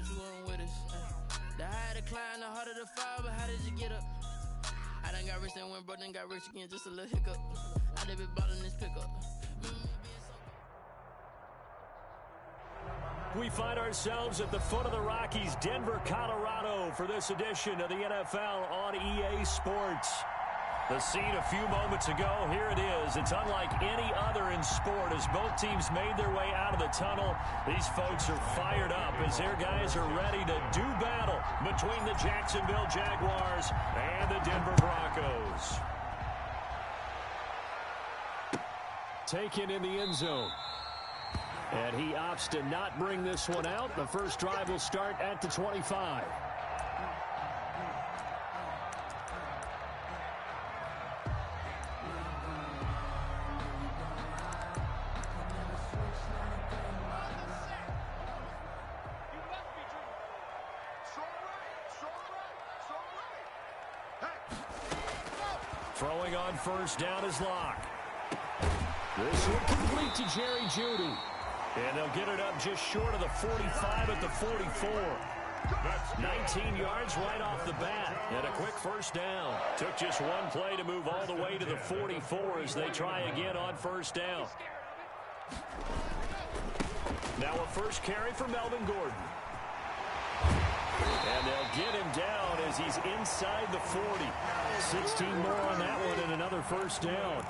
but you weren't with us. The higher the climb, the harder the fall, but how did you get up? I done got rich and went broke, then got rich again, just a little hiccup. I done been ballin' this pickup. We find ourselves at the foot of the Rockies, Denver, Colorado, for this edition of the NFL on EA Sports. The scene a few moments ago, here it is. It's unlike any other in sport as both teams made their way out of the tunnel. These folks are fired up as their guys are ready to do battle between the Jacksonville Jaguars and the Denver Broncos. Taken in the end zone. And he opts to not bring this one out. The first drive will start at the 25. Throwing on first down is Locke. This will complete to Jerry Jeudy. And they'll get it up just short of the 45 at the 44. 19 yards right off the bat. And a quick first down. Took just one play to move all the way to the 44 as they try again on first down. Now a first carry for Melvin Gordon. And they'll get him down as he's inside the 40. 16 more on that one and another first down.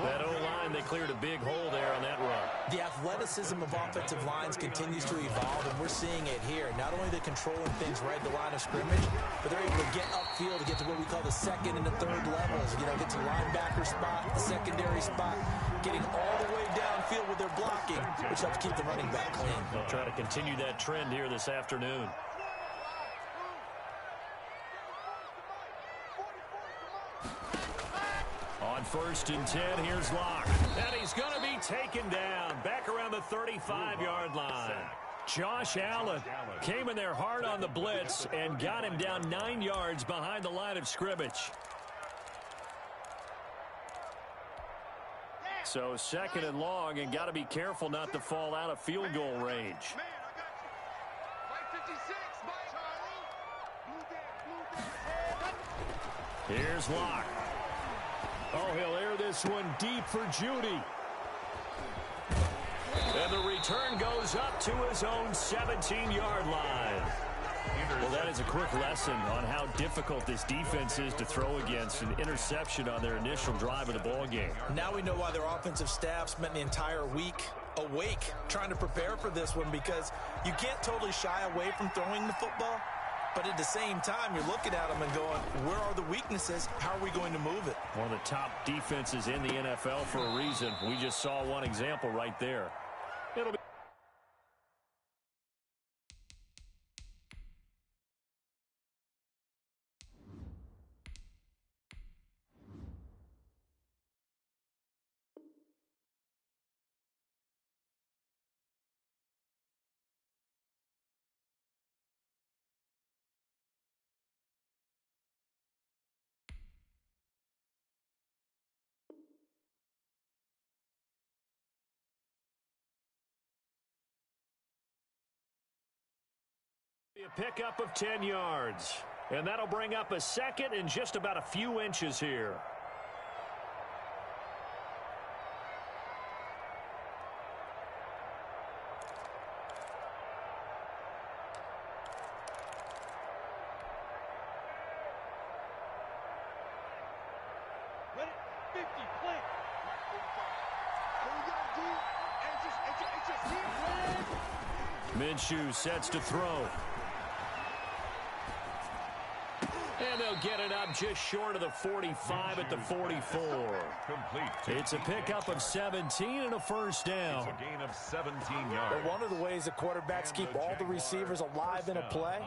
That O-line, they cleared a big hole there on that run. The athleticism of offensive lines continues to evolve, and we're seeing it here. Not only they're controlling things right at the line of scrimmage, but they're able to get upfield to get to what we call the second and the third levels. You know, get to the linebacker spot, the secondary spot, getting all the way downfield with their blocking, which helps keep the running back clean. They'll try to continue that trend here this afternoon. On first and 10, here's Locke. And he's going to be taken down back around the 35-yard line. Josh Allen came in there hard on the blitz and got him down 9 yards behind the line of scrimmage. So second and long, and got to be careful not to fall out of field goal range. Here's Locke. Oh, he'll air this one deep for Jeudy. And the return goes up to his own 17-yard line. Well, that is a quick lesson on how difficult this defense is to throw against. An interception on their initial drive of the ballgame. Now we know why their offensive staff spent the entire week awake trying to prepare for this one, because you can't totally shy away from throwing the football. But at the same time, you're looking at them and going, where are the weaknesses? How are we going to move it? One of the top defenses in the NFL for a reason. We just saw one example right there. It'll be a pickup of 10 yards. And that'll bring up a second and just about a few inches here. Minshew sets to throw. And they'll get it up just short of the 45 at the 44. It's a pickup of 17 and a first down. It's a gain of 17 yards. Well, one of the ways that quarterbacks keep all the receivers alive in a play,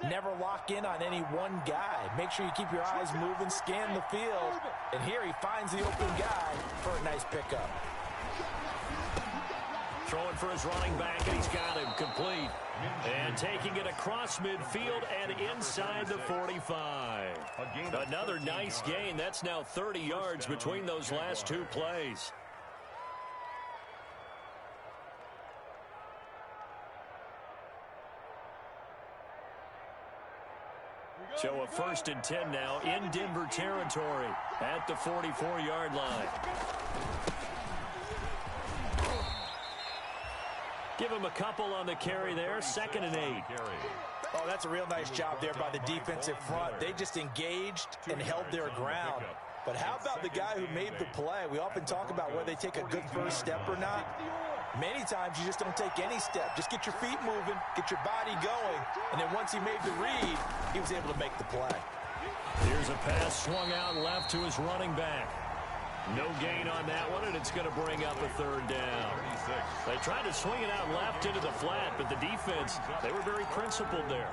never lock in on any one guy. Make sure you keep your eyes moving, scan the field. And here he finds the open guy for a nice pickup. Throwing for his running back, and he's got him complete. And taking it across midfield and inside the 45. Another nice gain. That's now 30 yards between those last two plays. So a 1st and 10 now in Denver territory at the 44-yard line. Give him a couple on the carry there. 2nd and 8. Oh, that's a real nice job there by the defensive front. They just engaged and held their ground. But how about the guy who made the play? We often talk about whether they take a good first step or not. Many times you just don't take any step. Just get your feet moving, get your body going, and then once he made the read, he was able to make the play. Here's a pass swung out left to his running back. No gain on that one, and it's going to bring up a 3rd down. They tried to swing it out left into the flat, but the defense, they were very principled there.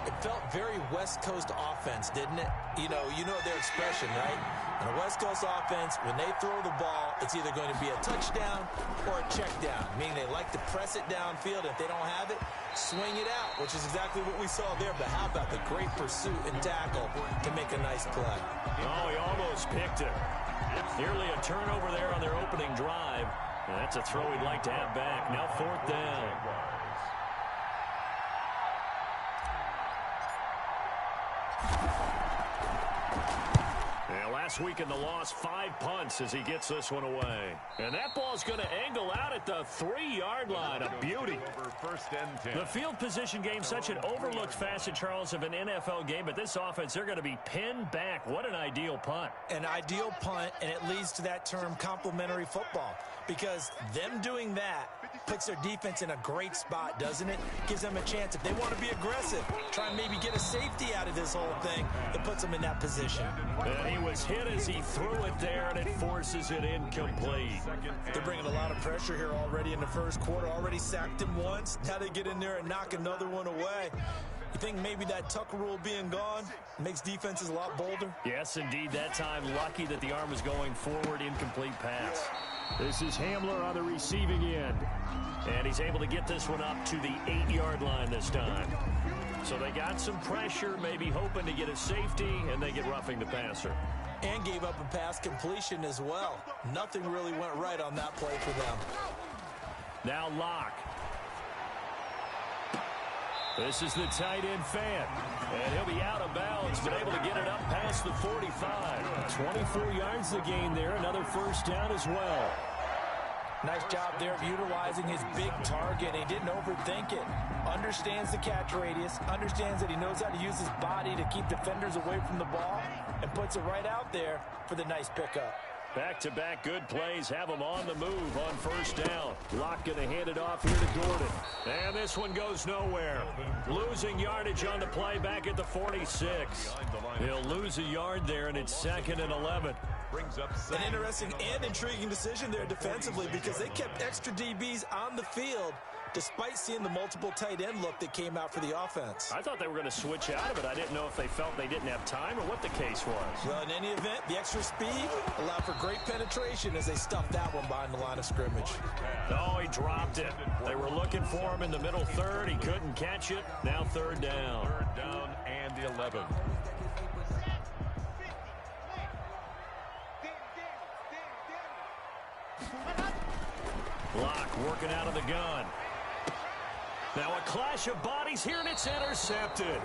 It felt very West Coast offense, didn't it? You know their expression, right? In a West Coast offense, when they throw the ball, it's either going to be a touchdown or a check down, meaning they like to press it downfield. If they don't have it, swing it out, which is exactly what we saw there. But how about the great pursuit and tackle to make a nice play? Oh, he almost picked it. Nearly a turnover there on their opening drive. And that's a throw he'd like to have back. Now 4th down. Last week in the loss, 5 punts as he gets this one away. And that ball's going to angle out at the 3-yard line. A beauty. The field position game, such an overlooked facet, Charles, of an NFL game. But this offense, they're going to be pinned back. What an ideal punt. An ideal punt, and it leads to that term complementary football. Because them doing that puts their defense in a great spot, doesn't it? Gives them a chance, if they want to be aggressive, try and maybe get a safety out of this whole thing, that puts them in that position. And he was hit as he threw it there, and it forces it incomplete. They're bringing a lot of pressure here already in the first quarter. Already sacked him once. Now they get in there and knock another one away. You think maybe that Tucker rule being gone makes defenses a lot bolder? Yes, indeed. That time, lucky that the arm was going forward. Incomplete pass. This is Hamler on the receiving end. And he's able to get this one up to the 8-yard line this time. So they got some pressure, maybe hoping to get a safety, and they get roughing the passer. And gave up a pass completion as well. Nothing really went right on that play for them. Now Locke. This is the tight end fan. And he'll be out of bounds, but able to get it up past the 45. 24 yards to gain there. Another 1st down as well. Nice job there of utilizing his big target. He didn't overthink it. Understands the catch radius. Understands that he knows how to use his body to keep defenders away from the ball. And puts it right out there for the nice pickup. Back-to-back good plays have him on the move on 1st down. Locke going to hand it off here to Gordon. And this one goes nowhere. Losing yardage on the play back at the 46. He'll lose a yard there, and it's 2nd and 11. An interesting and intriguing decision there defensively, because they kept extra DBs on the field despite seeing the multiple tight end look that came out for the offense. I thought they were going to switch out of it. I didn't know if they felt they didn't have time or what the case was. Well, in any event, the extra speed allowed for great penetration as they stuffed that one behind the line of scrimmage. Oh, he dropped it. They were looking for him in the middle 3rd. He couldn't catch it. Now 3rd down. 3rd down and 11. Locke working out of the gun. Now a clash of bodies here, and it's intercepted.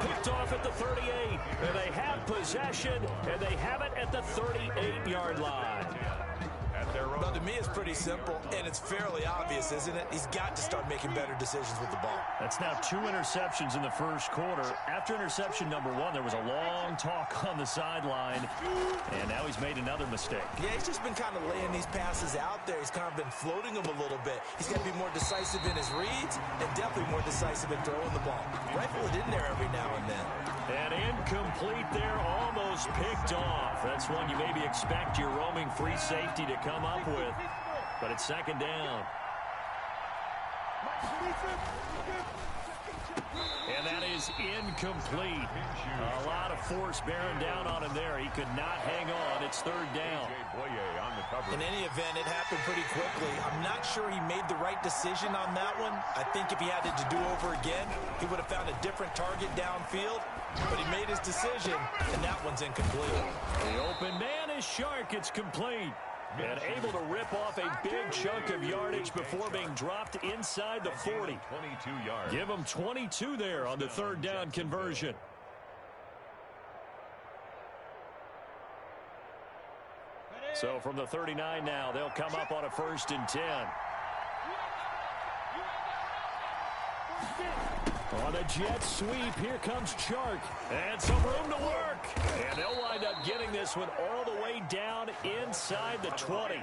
Picked off at the 38, and they have possession, and they have it at the 38-yard line. Well, to me, it's pretty simple, and it's fairly obvious, isn't it? He's got to start making better decisions with the ball. That's now 2 interceptions in the first quarter. After interception number 1, there was a long talk on the sideline, and now he's made another mistake. Yeah, he's just been kind of laying these passes out there. He's kind of been floating them a little bit. He's got to be more decisive in his reads and definitely more decisive in throwing the ball. Rifle it in there every now and then. And incomplete there, almost picked off. That's one you maybe expect your roaming free safety to come up with, but it's 2nd down. And that is incomplete. A lot of force bearing down on him there. He could not hang on. It's 3rd down. In any event, it happened pretty quickly. I'm not sure he made the right decision on that one. I think if he had it to do over again, he would have found a different target downfield. But he made his decision, and that one's incomplete. The open man is Shark. It's complete. And able to rip off a big chunk of yardage before being dropped inside the 40. 22 yards. Give him 22 there on the 3rd down conversion. So from the 39 now, they'll come up on a 1st and 10. On a jet sweep, here comes Chark. And some room to work. And they'll wind up getting this one all the way down inside the 20.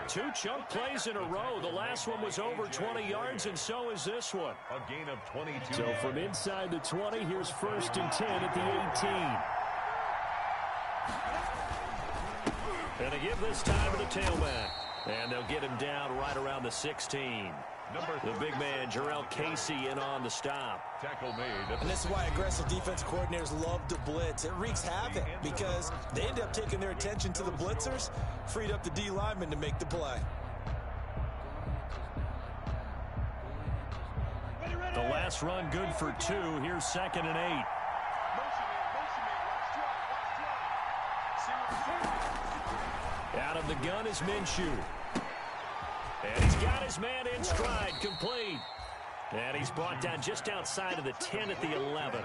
2 chunk plays in a row. The last one was over 20 yards, and so is this one. A gain of 22. So from inside the 20, here's 1st and 10 at the 18. And they give this time to the tailback. And they'll get him down right around the 16. The big man, Jarrell Casey, in on the stop. Tackle made. And this is why aggressive defense coordinators love to blitz. It wreaks havoc because they end up taking their attention to the blitzers, freed up the D lineman to make the play. The last run good for 2. Here's 2nd and 8. Out of the gun is Minshew. And he's got his man in stride, complete. And he's brought down just outside of the 10 at the 11.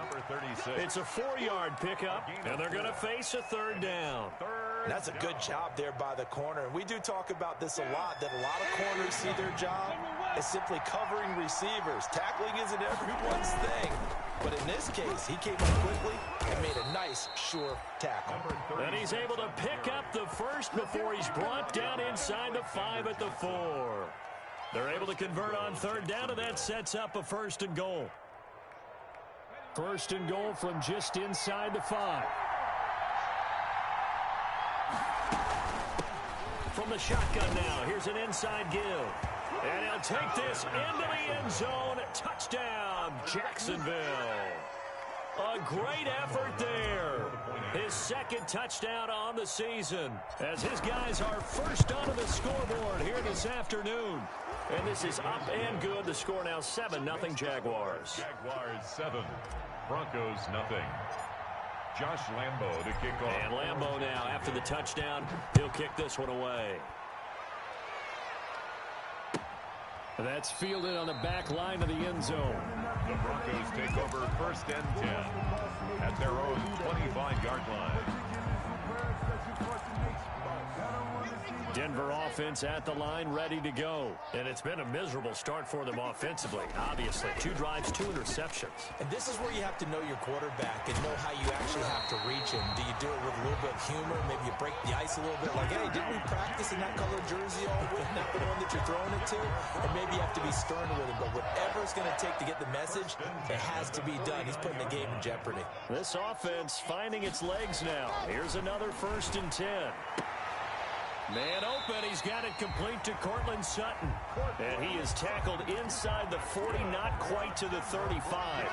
It's a 4-yard pickup, and they're going to face a 3rd down. That's a good job there by the corner. And we do talk about this a lot, that a lot of corners see their job as simply covering receivers. Tackling isn't everyone's thing. But in this case, he came up quickly and made a nice, sure tackle. And he's able to pick up the 1st before he's brought down inside the 5 at the 4. They're able to convert on 3rd down, and that sets up a 1st and goal. 1st and goal from just inside the 5. From the shotgun now, here's an inside give. And he'll take this into the end zone. Touchdown, Jacksonville. A great effort there. His 2nd touchdown on the season as his guys are first onto the scoreboard here this afternoon. And this is up and good. The score now 7-0 Jaguars. Jaguars 7, Broncos 0. Josh Lambo to kick off. And Lambo now, after the touchdown, he'll kick this one away. That's fielded on the back line of the end zone. The Broncos take over 1st and 10 at their own 25-yard line. Denver offense at the line, ready to go. And it's been a miserable start for them offensively, obviously. 2 drives, 2 interceptions. And this is where you have to know your quarterback and know how you actually have to reach him. Do you do it with a little bit of humor? Maybe you break the ice a little bit. Like, hey, didn't we practice in that colored jersey all week? Not the one that you're throwing it to? Or maybe you have to be stern with him. But whatever it's going to take to get the message, it has to be done. He's putting the game in jeopardy. This offense finding its legs now. Here's another 1st and 10. Man open, he's got it complete to Cortland Sutton. And he is tackled inside the 40, not quite to the 35.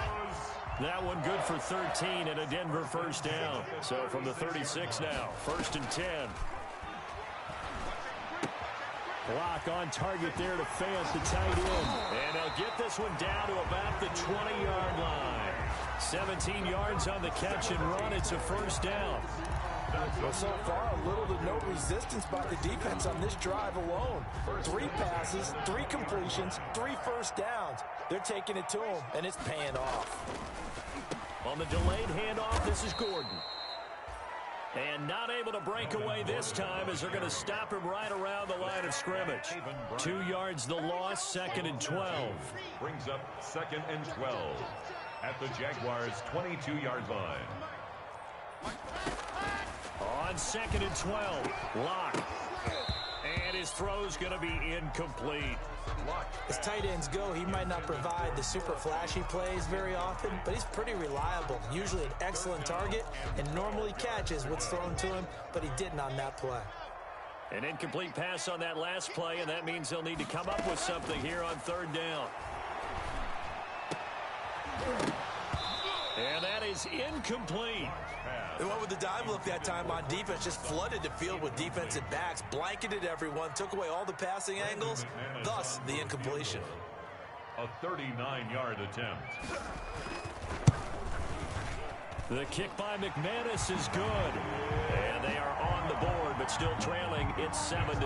That one good for 13 and a Denver 1st down. So from the 36 now, 1st and 10. Block on target there to Fant, the tight end. And they'll get this one down to about the 20-yard line. 17 yards on the catch and run. It's a 1st down. Well, so far, little to no resistance by the defense on this drive alone. 3 passes, 3 completions, 3 1st downs. They're taking it to him, and it's paying off. On the delayed handoff, this is Gordon. And not able to break away this time as they're going to stop him right around the line of scrimmage. 2 yards the loss, 2nd and 12. Brings up 2nd and 12 at the Jaguars' 22-yard line. On 2nd and 12, Locke. And his throw's going to be incomplete. As tight ends go, he might not provide the super flashy plays very often, but he's pretty reliable. Usually an excellent target and normally catches what's thrown to him, but he didn't on that play. An incomplete pass on that last play, and that means they'll need to come up with something here on 3rd down. And that is incomplete. And what with the dive look that time on defense, just flooded the field with defensive backs, blanketed everyone, took away all the passing angles, thus the incompletion. A 39-yard attempt. The kick by McManus is good. And they are on the board, but still trailing. It's 7-3.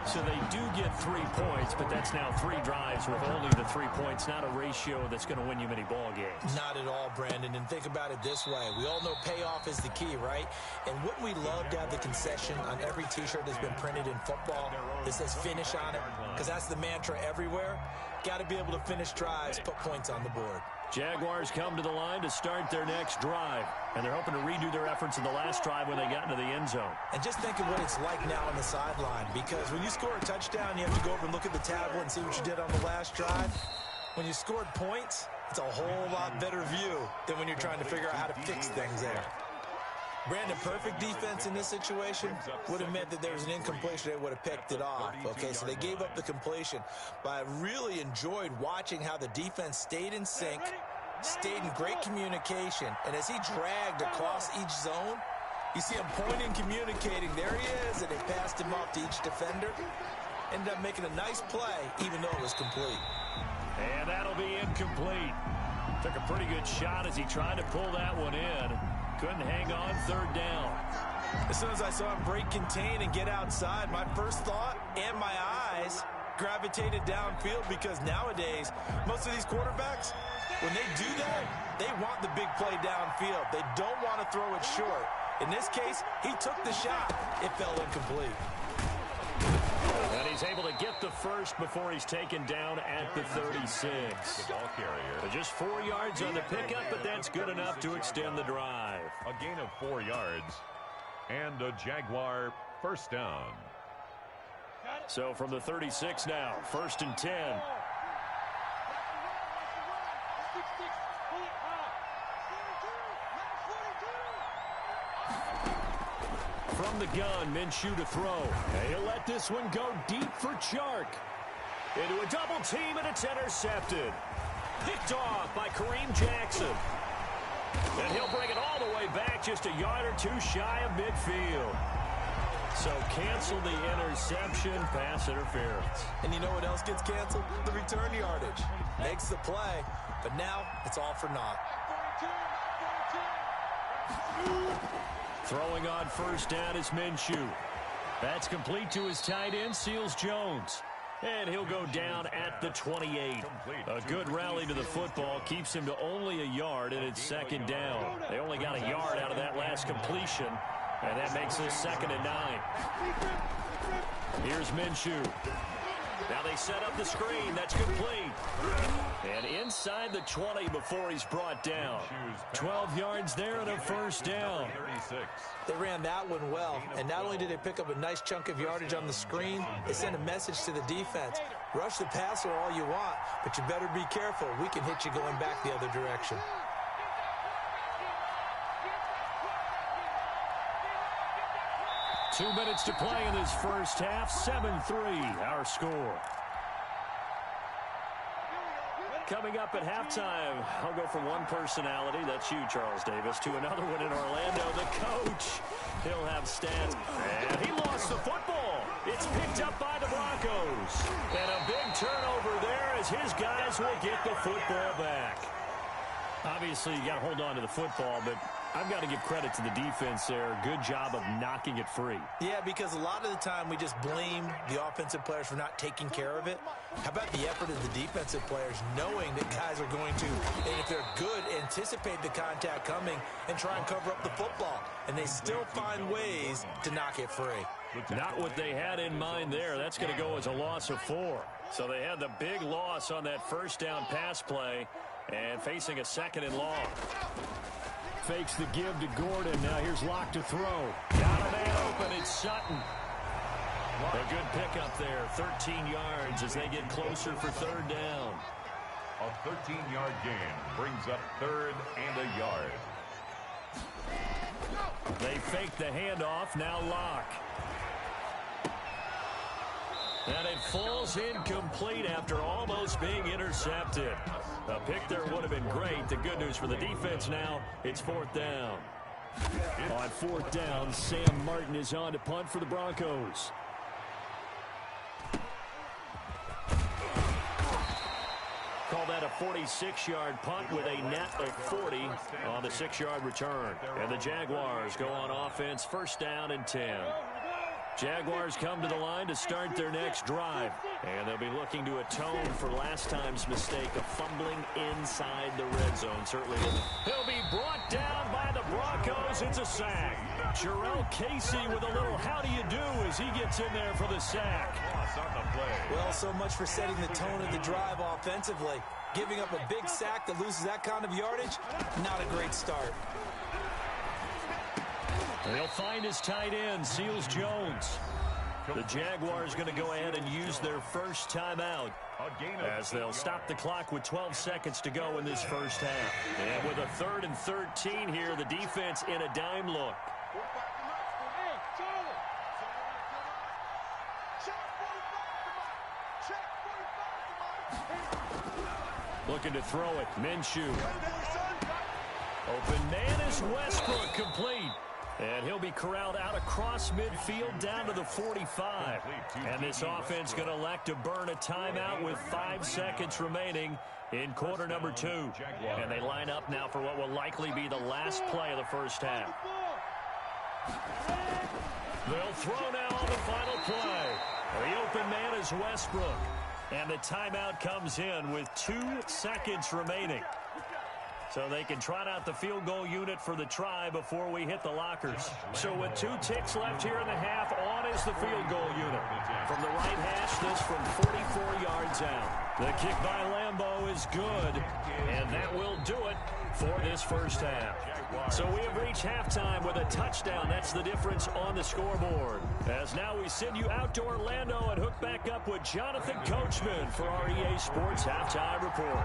So they do get 3 points, but that's now 3 drives with only the 3 points. Not a ratio that's going to win you many ball games. Not at all, Brandon. And think about it this way. We all know payoff is the key, right? And wouldn't we love to have the concession on every T-shirt that's been printed in football that says finish on it? Because that's the mantra everywhere. Got to be able to finish drives, put points on the board. Jaguars come to the line to start their next drive. And they're hoping to redo their efforts in the last drive when they got into the end zone. And just think of what it's like now on the sideline. Because when you score a touchdown, you have to go over and look at the tablet and see what you did on the last drive. When you scored points, it's a whole lot better view than when you're trying to figure out how to fix things there. Brandon, perfect defense in this situation would have meant that there was an incompletion. They would have picked it off. Okay, so they gave up the completion. But I really enjoyed watching how the defense stayed in sync, stayed in great communication. And as he dragged across each zone, you see him pointing, communicating. There he is, and they passed him off to each defender. Ended up making a nice play, even though it was complete. And that'll be incomplete. Took a pretty good shot as he tried to pull that one in. Couldn't hang on, third down. As soon as I saw him break contain and get outside, my first thought and my eyes gravitated downfield, because nowadays, most of these quarterbacks, when they do that, they want the big play downfield. They don't want to throw it short. In this case, he took the shot. It fell incomplete. And he's able to get the first before he's taken down at the 36. The ball carrier. Just 4 yards on the pickup, but that's good enough to extend the drive. A gain of 4 yards and a Jaguar first down. So from the 36 now, 1st and 10. From the gun, Minshew to throw. And he'll let this one go deep for Chark. Into a double team, and it's intercepted. Picked off by Kareem Jackson. And he'll bring it all the way back, just a yard or two shy of midfield. So cancel the interception, pass interference. And you know what else gets canceled? The return yardage. Makes the play, but now it's all for naught. Throwing on first down is Minshew. That's complete to his tight end, Seals Jones. And he'll go down at the 28. A good rally to the football keeps him to only a yard, and it's 2nd down. They only got a yard out of that last completion, and that makes this 2nd and 9. Here's Minshew. Now they set up the screen. That's complete. And inside the 20 before he's brought down. 12 yards there and a first down. They ran that one well, and not only did they pick up a nice chunk of yardage on the screen, they sent a message to the defense. Rush the passer all you want, but you better be careful. We can hit you going back the other direction. Two minutes to play in this first half. 7-3, our score. Coming up at halftime, I'll go from one personality, that's you, Charles Davis, to another one in Orlando, the coach. He'll have stats. And he lost the football. It's picked up by the Broncos. And a big turnover there as his guys will get the football back. Obviously, you got to hold on to the football, but I've got to give credit to the defense there. Good job of knocking it free. Yeah, because a lot of the time we just blame the offensive players for not taking care of it. How about the effort of the defensive players knowing that guys are going to, and if they're good, anticipate the contact coming and try and cover up the football. And they still find ways to knock it free. Not what they had in mind there. That's going to go as a loss of 4. So they had the big loss on that first down pass play and facing a 2nd and long. Fakes the give to Gordon. Now here's Locke to throw. Got a man open. It's Sutton. A good pickup there. 13 yards as they get closer for 3rd down. A 13-yard gain brings up 3rd and a yard. They fake the handoff. Now Locke. And it falls incomplete after almost being intercepted. A pick there would have been great. The good news for the defense now, it's 4th down. On 4th down, Sam Martin is on to punt for the Broncos. Call that line, a 46-yard punt with a net of 40 on the 6-yard return. And the Jaguars go on offense, first down and 10. Jaguars come to the line to start their next drive. And they'll be looking to atone for last time's mistake of fumbling inside the red zone. Certainly he'll be brought down by the Broncos. It's a sack. Jarrell Casey with a little how do you do as he gets in there for the sack. Well, so much for setting the tone of the drive offensively. Giving up a big sack that loses that kind of yardage, not a great start. They'll find his tight end, Seals Jones. The Jaguars going to go ahead and use their first timeout as they'll stop the clock with 12 seconds to go in this first half. And with a 3rd and 13 here, the defense in a dime look. Looking to throw it, Minshew. Open man is Westbrook, complete. And he'll be corralled out across midfield down to the 45. And this offense going to elect to burn a timeout with 5 seconds remaining in quarter number 2. And they line up now for what will likely be the last play of the first half. They'll throw now on the final play. The open man is Westbrook. And the timeout comes in with 2 seconds remaining. So they can trot out the field goal unit for the try before we hit the lockers. So with 2 ticks left here in the half, on is the field goal unit. From the right hash, this from 44 yards out. The kick by Lambeau is good, and that will do it for this first half. So we have reached halftime with a touchdown. That's the difference on the scoreboard. As now we send you out to Orlando and hook back up with Jonathan Coachman for our EA Sports Halftime Report.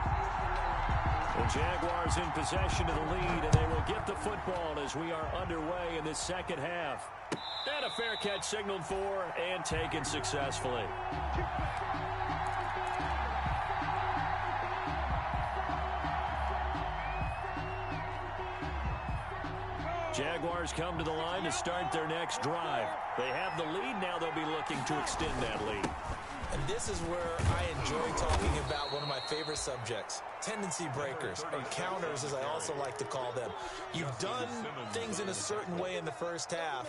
The Jaguars in possession of the lead, and they will get the football as we are underway in this second half. And a fair catch signaled for and taken successfully. Jaguars come to the line to start their next drive. They have the lead. Now they'll be looking to extend that lead. And this is where I enjoy talking about one of my favorite subjects, tendency breakers, or counters as I also like to call them. You've done things in a certain way in the first half,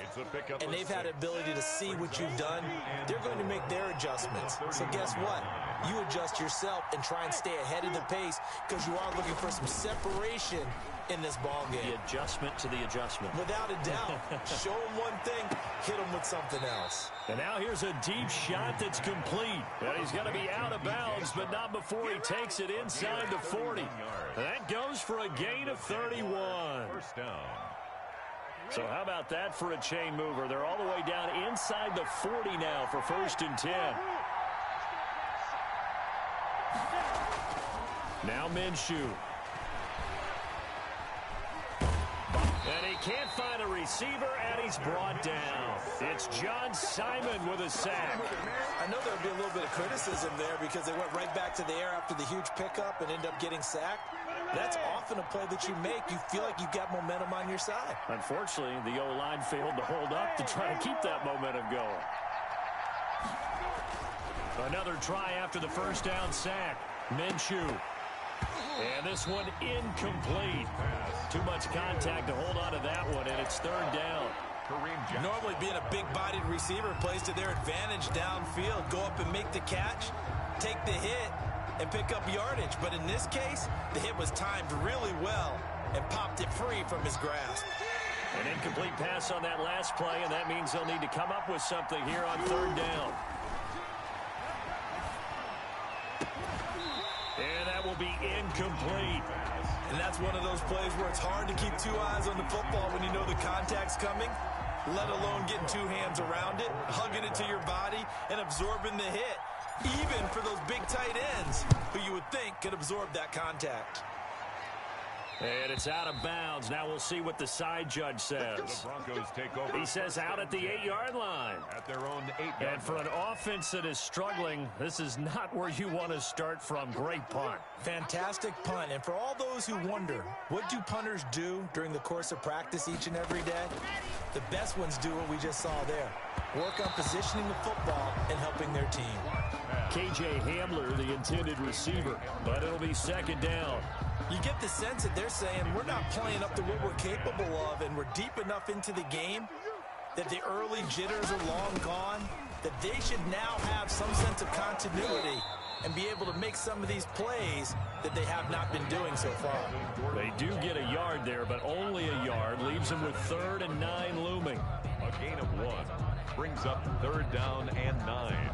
and they've had the ability to see what you've done. They're going to make their adjustments. So guess what? You adjust yourself and try and stay ahead of the pace because you are looking for some separation in this ball game. The adjustment to the adjustment. Without a doubt. Show them one thing, hit them with something else. And now here's a deep shot that's complete. And he's going to be out of bounds, but not before he takes it inside the 40. That goes for a gain of 31. First down. So how about that for a chain mover? They're all the way down inside the 40 now for 1st and 10. Now Minshew. And he can't find a receiver, and he's brought down. It's John Simon with a sack. I know there'll be a little bit of criticism there because they went right back to the air after the huge pickup and end up getting sacked. That's often a play that you make. You feel like you've got momentum on your side. Unfortunately, the O-line failed to hold up to try to keep that momentum going. Another try after the first down sack. Minshew. And this one incomplete. Too much contact to hold on to that one, and it's 3rd down. Normally being a big-bodied receiver plays to their advantage downfield. Go up and make the catch, take the hit, and pick up yardage. But in this case, the hit was timed really well and popped it free from his grasp. An incomplete pass on that last play, and that means they'll need to come up with something here on 3rd down. And that will be incomplete. And that's one of those plays where it's hard to keep 2 eyes on the football when you know the contact's coming, let alone getting 2 hands around it, hugging it to your body, and absorbing the hit, even for those big tight ends who you would think could absorb that contact. And it's out of bounds. Now we'll see what the side judge says. The Broncos take over. He says out at the 8-yard line. At their own 8-yard line. And for an offense that is struggling, this is not where you want to start from. Great punt. Fantastic punt. And for all those who wonder, what do punters do during the course of practice each and every day? The best ones do what we just saw there. Work on positioning the football and helping their team. K.J. Hamler, the intended receiver. But it'll be second down. You get the sense that they're saying we're not playing up to what we're capable of, and we're deep enough into the game that the early jitters are long gone, that they should now have some sense of continuity and be able to make some of these plays that they have not been doing so far. They do get a yard there, but only a yard. Leaves them with 3rd and 9 looming. A gain of 1 brings up 3rd down and 9.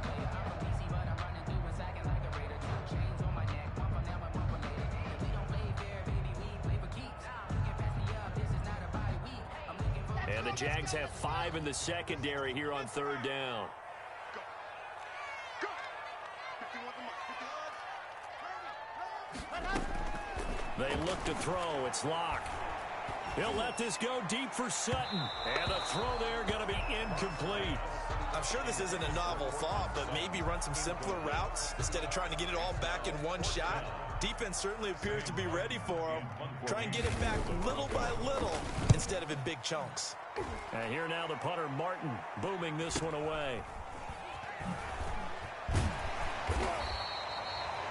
And the Jags have 5 in the secondary here on 3rd down. They look to throw. It's Locke. He'll let this go deep for Sutton. And a throw there going to be incomplete. I'm sure this isn't a novel thought, but maybe run some simpler routes instead of trying to get it all back in one shot. Defense certainly appears to be ready for him. Try and get it back little by little instead of in big chunks. And here now the punter, Martin, booming this one away.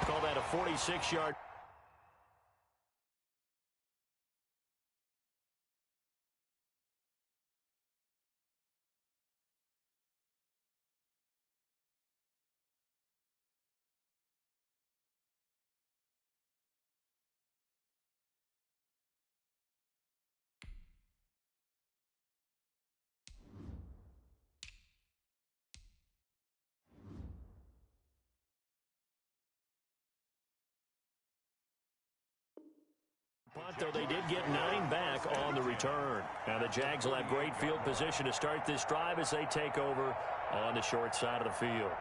Call that a 46-yard. Though they did get 9 back on the return. Now the Jags will have great field position to start this drive as they take over on the short side of the field.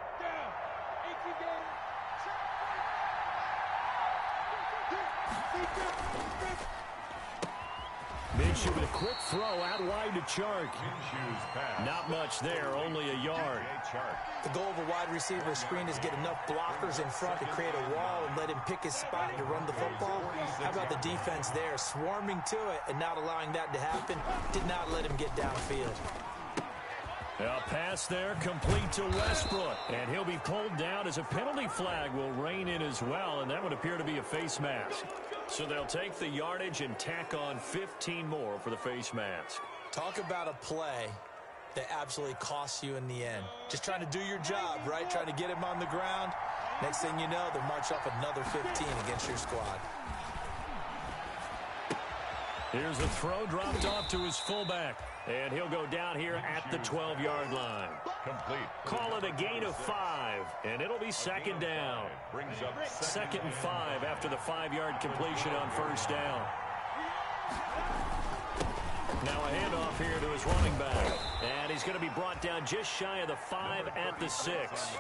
Minshew with a quick throw out wide to Chark. Not much there, only a yard. The goal of a wide receiver screen is get enough blockers in front to create a wall and let him pick his spot to run the football. How about the defense there, swarming to it and not allowing that to happen? Did not let him get downfield. A pass there complete to Westbrook. And he'll be pulled down as a penalty flag will rein in as well, and that would appear to be a face mask. So they'll take the yardage and tack on 15 more for the face mask. Talk about a play that absolutely costs you in the end. Just trying to do your job, right? Trying to get him on the ground. Next thing you know, they'll march off another 15 against your squad. Here's a throw dropped off to his fullback. And he'll go down here at the 12-yard line. Complete. Call it a gain of 5, and it'll be second down. Brings up 2nd and 5 after the 5-yard completion on 1st down. Now a handoff here to his running back. And he's going to be brought down just shy of the 5 at the 6.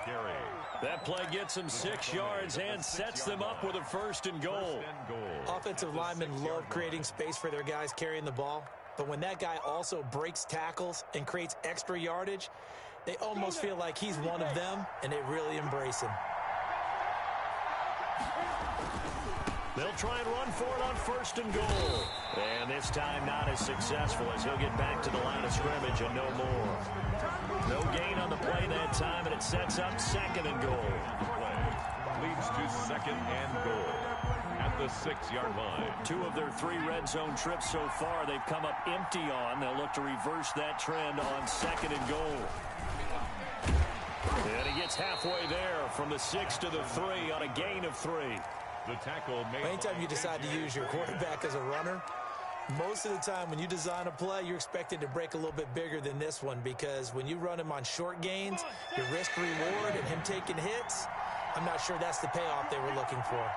That play gets him 6 yards and sets them up with a 1st and goal. Offensive linemen love creating space for their guys carrying the ball. But when that guy also breaks tackles and creates extra yardage, they almost feel like he's one of them, and they really embrace him. They'll try and run for it on 1st and goal. And this time not as successful as he'll get back to the line of scrimmage and no more. No gain on the play that time, and it sets up 2nd and goal. Leads to 2nd and goal at the 6-yard line. 2 of their 3 red zone trips so far they've come up empty on. They'll look to reverse that trend on 2nd and goal. And he gets halfway there from the 6 to the 3 on a gain of 3. The tackle made. Anytime you decide to use your quarterback as a runner, most of the time when you design a play, you're expected to break a little bit bigger than this one, because when you run him on short gains, your risk-reward and him taking hits, I'm not sure that's the payoff they were looking for.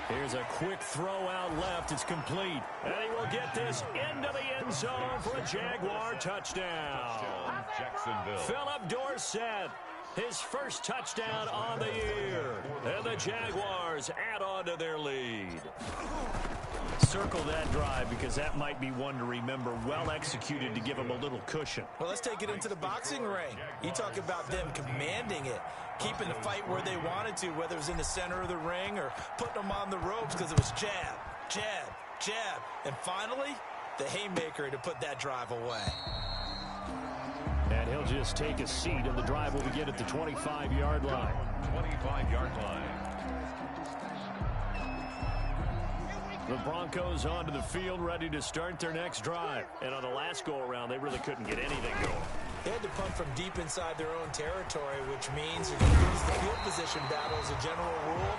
Here's a quick throw out left. It's complete. And he will get this into the end zone for a Jaguar touchdown. Jacksonville. Philip Dorsett, his first touchdown on the year. And the Jaguars add on to their lead. Circle that drive, because that might be one to remember. Well executed to give them a little cushion. Well, let's take it into the boxing ring. You talk about them commanding it, keeping the fight where they wanted to, whether it was in the center of the ring or putting them on the ropes, because it was jab, jab, jab. And finally, the haymaker to put that drive away. And he'll they'll just take a seat, and the drive will begin at the 25-yard line. 25-yard line. The Broncos onto the field, ready to start their next drive. And on the last go-around, they really couldn't get anything going. They had to punt from deep inside their own territory, which means you're going to lose the field position battle as a general rule.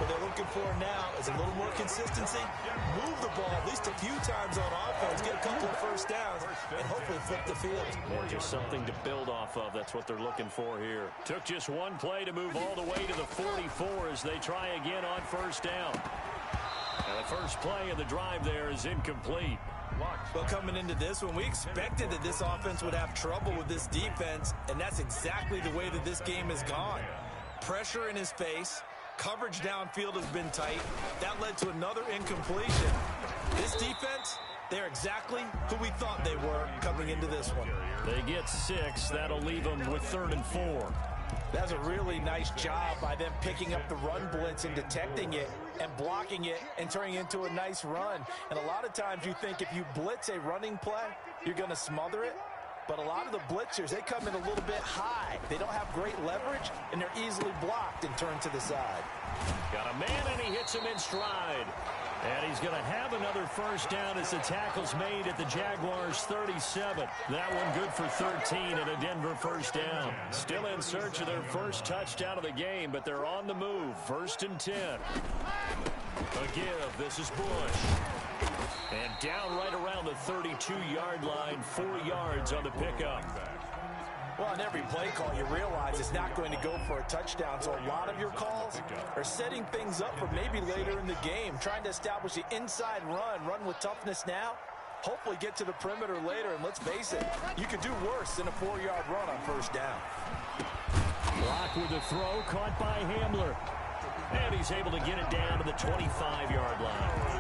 What they're looking for now is a little more consistency, move the ball at least a few times on offense, get a couple of first downs, and hopefully flip the field. And just something to build off of. That's what they're looking for here. Took just one play to move all the way to the 44 as they try again on first down. And the first play of the drive there is incomplete. Well, coming into this one, we expected that this offense would have trouble with this defense, and that's exactly the way that this game has gone. Pressure in his face. Coverage downfield has been tight. That led to another incompletion. This defense, they're exactly who we thought they were coming into this one. They get 6. That'll leave them with 3rd and 4. That's a really nice job by them picking up the run blitz and detecting it and blocking it and turning it into a nice run. And a lot of times you think if you blitz a running play, you're going to smother it. But a lot of the blitzers, they come in a little bit high. They don't have great leverage, and they're easily blocked and turned to the side. Got a man, and he hits him in stride. And he's going to have another first down as the tackle's made at the Jaguars' 37. That one good for 13 and a Denver first down. Still in search of their first touchdown of the game, but they're on the move. 1st and 10. A give. This is Bush. And down right around the 32-yard line, 4 yards on the pickup. Well, on every play call, you realize it's not going to go for a touchdown, so a lot of your calls are setting things up for maybe later in the game, trying to establish the inside run with toughness now, hopefully get to the perimeter later, and let's face it, you could do worse than a 4-yard run on first down. Block with the throw, caught by Hamler. And he's able to get it down to the 25-yard line.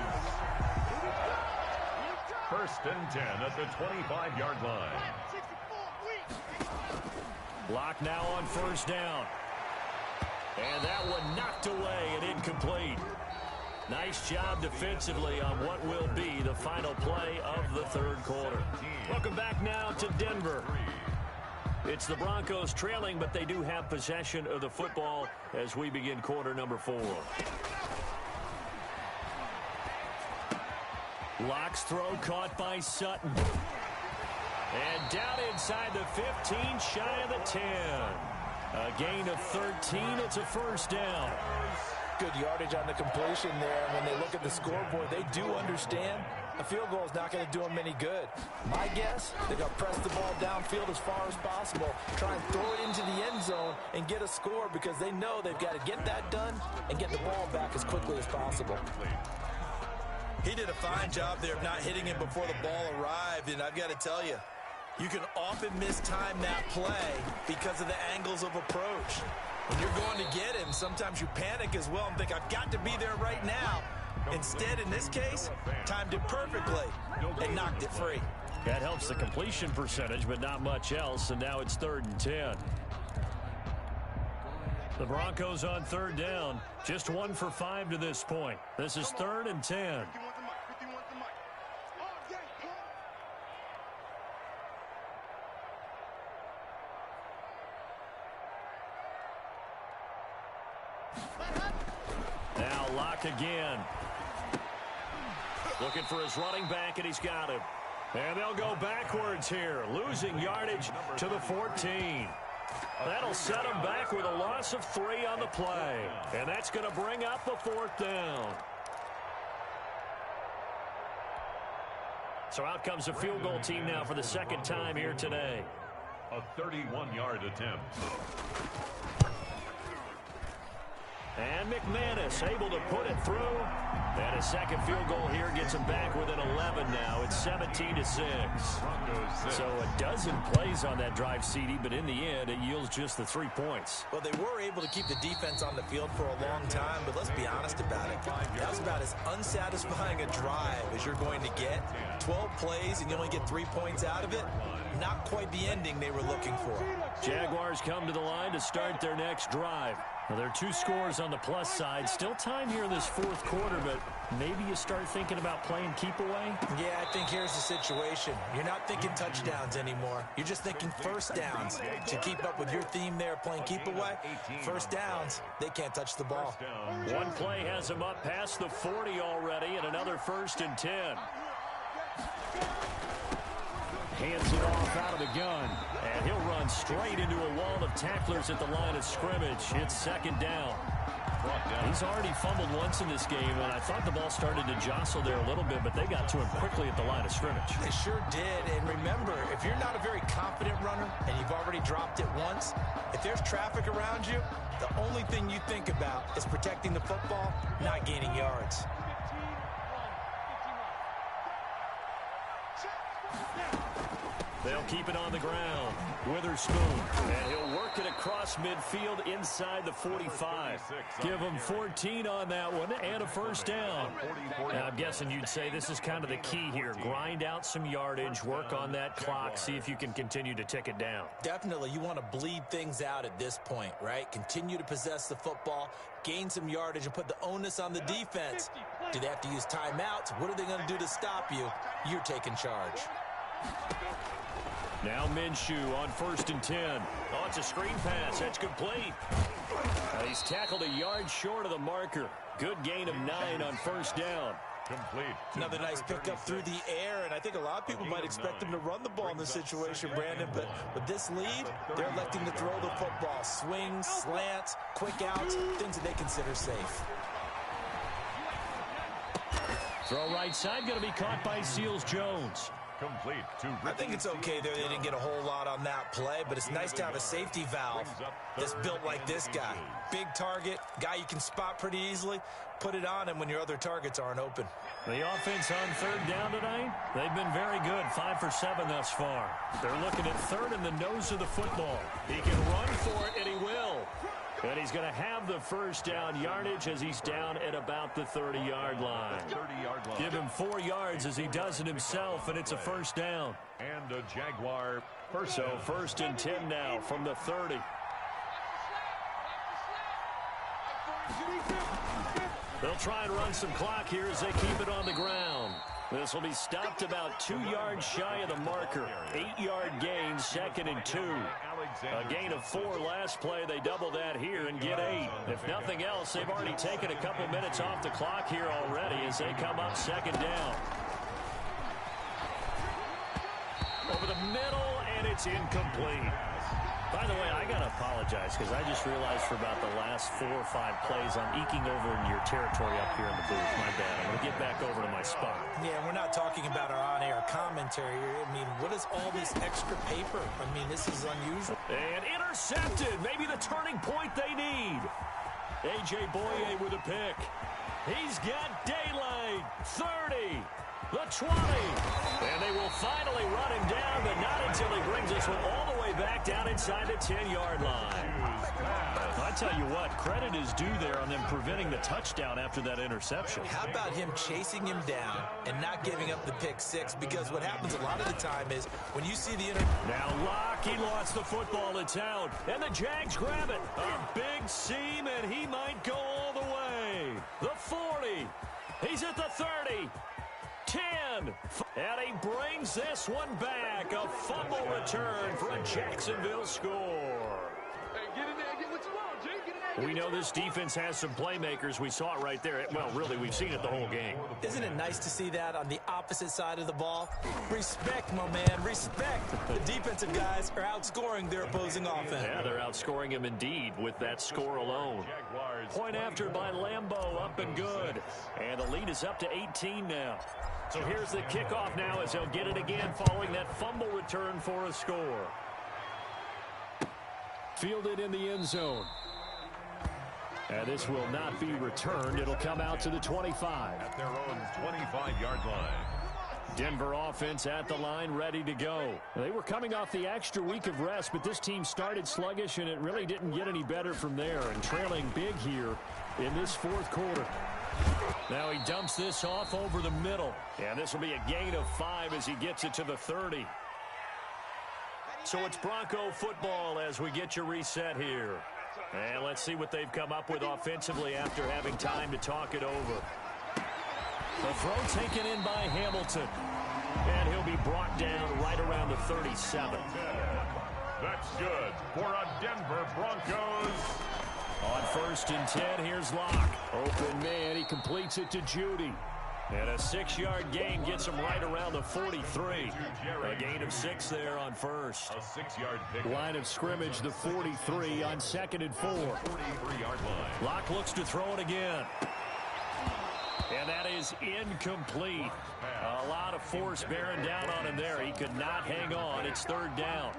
1st and 10 at the 25-yard line. Block now on first down. And that one knocked away and incomplete. Nice job defensively on what will be the final play of the 3rd quarter. Welcome back now to Denver. It's the Broncos trailing, but they do have possession of the football as we begin quarter number 4. Locke's throw caught by Sutton. And down inside the 15, shy of the 10. A gain of 13. It's a first down. Good yardage on the completion there. When they look at the scoreboard, they do understand a field goal is not going to do them any good. My guess, they're going to press the ball downfield as far as possible, try and throw it into the end zone and get a score because they know they've got to get that done and get the ball back as quickly as possible. He did a fine job there of not hitting him before the ball arrived, and I've got to tell you, you can often mistime that play because of the angles of approach. When you're going to get him, sometimes you panic as well and think, I've got to be there right now. Instead, in this case, timed it perfectly and knocked it free. That helps the completion percentage, but not much else, and now it's 3rd and 10. The Broncos on 3rd down, just 1 for 5 to this point. This is 3rd and 10. Now Locke again. Looking for his running back, and he's got him. And they'll go backwards here, losing yardage to the 14. That'll set him back with a loss of 3 on the play. And that's going to bring up the 4th down. So out comes the field goal team now for the 2nd time here today. A 31-yard attempt. And McManus able to put it through. And a second field goal here gets him back within 11 now. It's 17-6. So a dozen plays on that drive, CD, but in the end, it yields just the 3 points. Well, they were able to keep the defense on the field for a long time, but let's be honest about it. That was about as unsatisfying a drive as you're going to get. 12 plays and you only get 3 points out of it. not quite the ending they were looking for. Jaguars come to the line to start their next drive. Well, there are 2 scores on the plus side. Still time here in this fourth quarter, but maybe you start thinking about playing keep away? Yeah, I think here's the situation. You're not thinking touchdowns anymore. You're just thinking first downs. To keep up with your theme there, playing keep away, first downs, they can't touch the ball. One play has them up past the 40 already, and another 1st and 10. Hands it off out of the gun, and he'll run straight into a wall of tacklers at the line of scrimmage. It's 2nd down. He's already fumbled once in this game, and I thought the ball started to jostle there a little bit, but they got to him quickly at the line of scrimmage. They sure did, and remember, if you're not a very confident runner and you've already dropped it once, if there's traffic around you, the only thing you think about is protecting the football, not gaining yards. They'll keep it on the ground. Witherspoon, and he'll work it across midfield inside the 45. Give him 14 on that one and a 1st down. Now, I'm guessing you'd say this is kind of the key here. Grind out some yardage, work on that clock, see if you can continue to tick it down. Definitely, you want to bleed things out at this point, right? Continue to possess the football, gain some yardage, and put the onus on the defense. Do they have to use timeouts? What are they going to do to stop you? You're taking charge. Now Minshew on 1st and 10. Oh, it's a screen pass. That's complete. He's tackled a yard short of the marker. Good gain of 9 on 1st down. Complete. Another nice pickup through the air, and I think a lot of people might expect him to run the ball in this situation, Brandon, but with this lead, they're electing to throw the football. Swings, slants, quick outs, things that they consider safe. Throw right side, going to be caught by Seals-Jones. Complete to I think it's okay there. They didn't get a whole lot on that play, but it's nice to have a safety valve that's built like this guy. Big target, guy you can spot pretty easily. Put it on him when your other targets aren't open. The offense on 3rd down tonight, they've been very good, 5 for 7 thus far. They're looking at 3rd in the nose of the football. He can run for it, and he will. And he's going to have the 1st down yardage as he's down at about the 30-yard line. Give him 4 yards as he does it himself, and it's a 1st down. And a Jaguar first. So 1st and 10 now from the 30. They'll try and run some clock here as they keep it on the ground. This will be stopped about 2 yards shy of the marker. 8-yard gain, 2nd and 2. A gain of 4 last play. They double that here and get 8. If nothing else, they've already taken a couple minutes off the clock here already as they come up 2nd down. Over the middle, and it's incomplete. By the way, I got to apologize because I just realized for about the last 4 or 5 plays, I'm eking over in your territory up here in the booth. My bad. I'm going to get back over to my spot. Yeah, we're not talking about our on-air commentary here. I mean, what is all this extra paper? I mean, this is unusual. And intercepted. Maybe the turning point they need. A.J. Boye with a pick. He's got daylight. 30. The 20. And they will finally run him down, but not until he brings this one all the way back down inside the 10-yard line. I tell you what, credit is due there on them preventing the touchdown after that interception. How about him chasing him down and not giving up the pick 6? Because what happens a lot of the time is when you see the Now Locke, he lost the football. It's out. And the Jags grab it. A big seam, and he might go all the way. The 40. He's at the 30. 10, and he brings this one back. A fumble return for a Jacksonville score. Hey, get in there, get what you want, Jay. Get in there. We know this defense has some playmakers. We saw it right there. Well, really, we've seen it the whole game. Isn't it nice to see that on the opposite side of the ball? Respect, my man, respect. The defensive guys are outscoring their opposing offense. Yeah, they're outscoring him indeed with that score alone. Point after by Lambeau, up and good. And the lead is up to 18 now. So here's the kickoff now as he'll get it again following that fumble return for a score. Fielded in the end zone. And this will not be returned. It'll come out to the 25. At their own 25-yard line. Denver offense at the line, ready to go. They were coming off the extra week of rest, but this team started sluggish, and it really didn't get any better from there. And trailing big here in this 4th quarter. Now he dumps this off over the middle. And this will be a gain of 5 as he gets it to the 30. So it's Bronco football as we get you reset here. And let's see what they've come up with offensively after having time to talk it over. The throw taken in by Hamilton. And he'll be brought down right around the 37. That's good for a Denver Broncos. On 1st and 10, here's Locke. Open man, he completes it to Judy. And a 6-yard gain gets him right around the 43. A gain of 6 there on first. A 6-yard pick. Line of scrimmage, the 43 on 2nd and 4. 43-yard line. Locke looks to throw it again. And that is incomplete. A lot of force bearing down on him there. He could not hang on. It's 3rd down.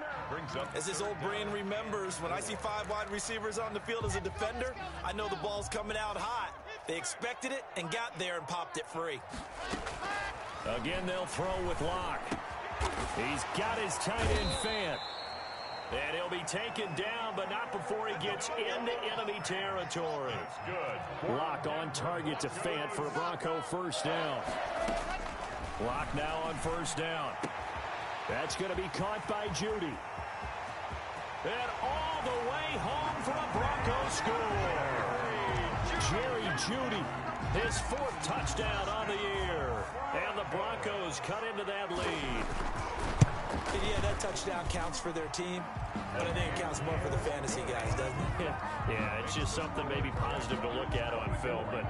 As his old brain remembers, when I see 5 wide receivers on the field as a defender, I know the ball's coming out hot. They expected it and got there and popped it free. Again, they'll throw with Locke. He's got his tight end Fant. And he'll be taken down, but not before he gets into enemy territory. Good. Locke on target to Fant for a Bronco 1st down. Locke now on 1st down. That's going to be caught by Judy. And all the way home for a Bronco score. Jerry Judy, his 4th touchdown on the year. And the Broncos cut into that lead. Yeah, that touchdown counts for their team, but I think it counts more for the fantasy guys, doesn't it? Yeah, it's just something maybe positive to look at on film, but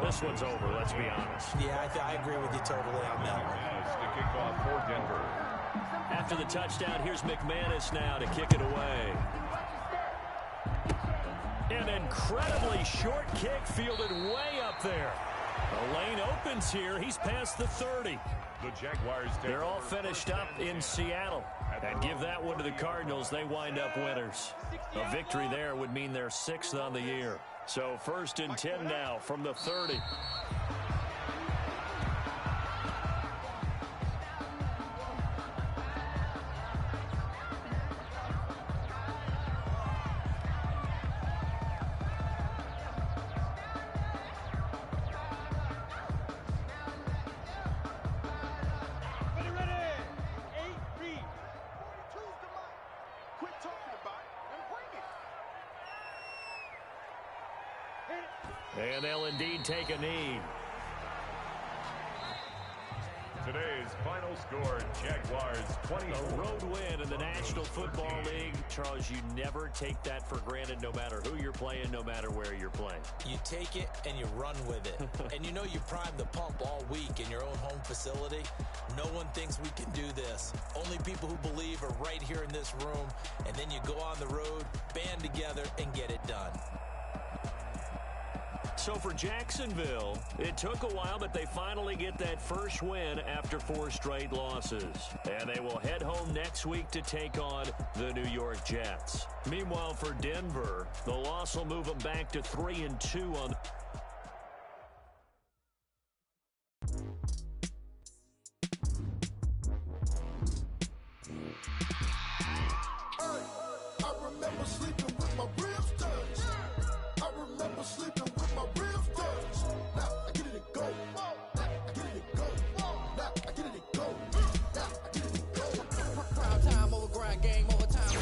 this one's over, let's be honest. Yeah, I agree with you totally on that one. As the kickoff for Denver. After the touchdown, here's McManus now to kick it away. An incredibly short kick fielded way up there. The lane opens here. He's past the 30. The Jaguars. They're all finished up in Seattle. And give that one to the Cardinals. They wind up winners. A victory there would mean they're 6th on the year. So 1st and 10 now from the 30. And they'll indeed take a knee. Today's final score, Jaguars 20. A road win in the National Football League. Charles, you never take that for granted no matter who you're playing, no matter where you're playing. You take it and you run with it. And you know you primed the pump all week in your own home facility. No one thinks we can do this. Only people who believe are right here in this room. And then you go on the road, band together, and get it done. So for Jacksonville, it took a while, but they finally get that first win after 4 straight losses. And they will head home next week to take on the New York Jets. Meanwhile, for Denver, the loss will move them back to 3-2 on. I remember sleeping with my ribs touched. I remember sleeping with my ribs touched. Now I get it to go. Now I get it to go. Now I get it to go. Now I get it to go. Prime time over grind, game over time.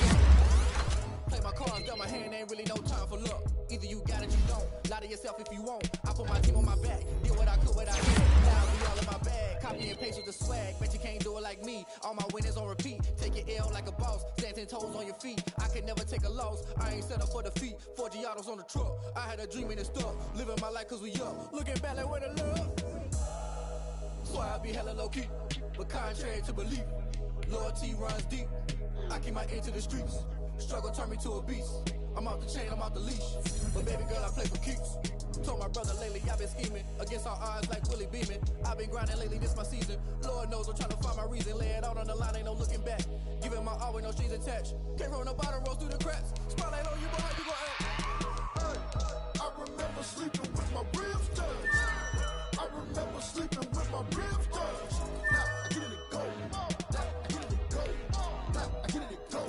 Play my cards, dealt my hand, ain't really no time for luck. Either you got it, you don't. Lie to yourself if you won't. I put my team on my back, did what I could, what I did. Now I be all in my bag, copy and paste with the swag. Bet you can't do it like me. All my winners on repeat. Take your L like a boss, stand 10 toes on your feet. I can never take a loss. I ain't set up for defeat. 4 Giottos on the truck. I had a dream and it's stuck. Living my life cause we up. Looking back like where the love. So I be hella low key, but contrary to belief, loyalty runs deep. I keep my ear to the streets. Struggle turned me to a beast. I'm off the chain, I'm off the leash. But baby girl, I play for keeps. Told my brother lately, I've been scheming against all odds like Willie Beeman. I've been grinding lately, this my season. Lord knows I'm trying to find my reason. Lay it out on the line, ain't no looking back. Giving my all with no strings attached. Came from the bottom, rose through the cracks. Spotlight on you, boy, how you gon' act? Hey, I remember sleeping with my ribs touched. I remember sleeping with my ribs touched. Now I get it to go. Now I get it to go. Now I get it to go.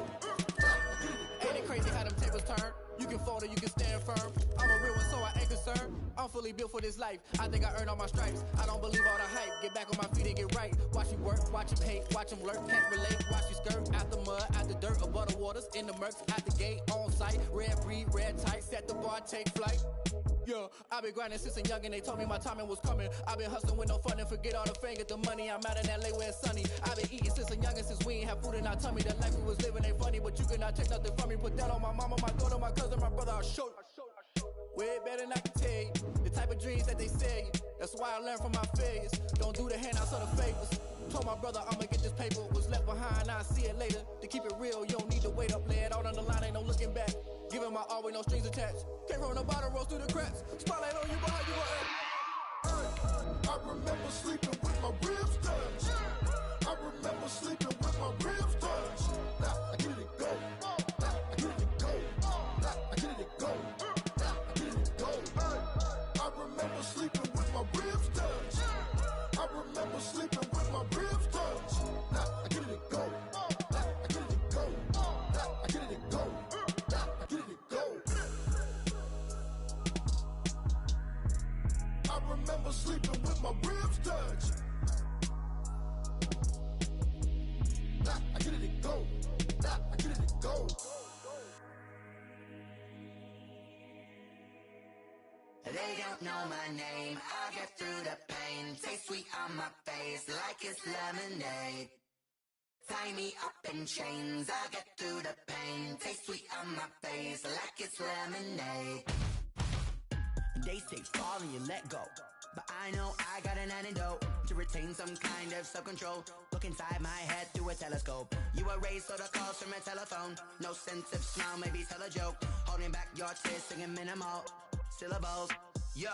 Ain't it crazy how them tables turn? You can fold or you can stand firm. I'm a real one, so I ain't concerned. I I'm fully built for this life. I think I earned all my stripes. I don't believe all the hype. Get back on my feet and get right. Watch you work, watch him hate, watch him lurk, can't relate. Watch you skirt out the mud, out the dirt, above the waters, in the murks, out the gate, on site. Red breed, red tight, set the bar, take flight. Yeah, I've been grinding since a young and they told me my timing was coming. I've been hustling with no fun and forget all the fame, get the money. I'm out in LA where it's sunny. I've been eating since a young and since we ain't have food in our tummy. The life we was living ain't funny, but you cannot take nothing from me. Put that on my mama, my daughter, my cousin, my brother, I'll show you. Way better than I can tell you. The type of dreams that they sell you. That's why I learned from my failures. Don't do the handouts or the favors. Told my brother I'ma get this paper. Was left behind, I'll see it later. To keep it real, you don't need to wait up. Lay it out on the line, ain't no looking back. Giving my all with no strings attached. Came from the bottom, rose through the cracks. Spotlight on you, behind you gon' I remember sleeping with my ribs touched. I remember sleeping with my ribs touched. Now I get it go. Now I get it go. Now I get it go. Now I get it go. I remember sleeping with my ribs touched. I remember sleeping with my ribs touched. Now I get it go. Now I get it go. Now I get it go. Now I get it go. I remember sleeping with my ribs touched. Nah, I get it go. Nah, I get it go. They don't know my name, I get through the pain. Taste sweet on my face like it's lemonade. Tie me up in chains, I get through the pain. Taste sweet on my face like it's lemonade. They say fall and you let go, but I know I got an antidote to retain some kind of self-control. Look inside my head through a telescope. You erase all the calls from a telephone. No sense of smile, maybe tell a joke. Holding back your tears, singing minimal syllables. Yeah,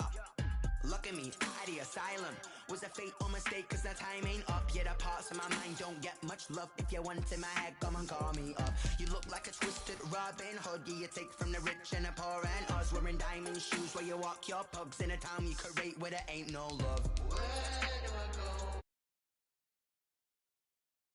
look at me, out the asylum. Was a fate or mistake, cause the time ain't up. Yet the parts of my mind don't get much love. If you want in my head, come and call me up. You look like a twisted Robin Hood. Yeah, you take from the rich and the poor and us. Wearing diamond shoes where you walk your pugs in a town you create where there ain't no love. Where do I go?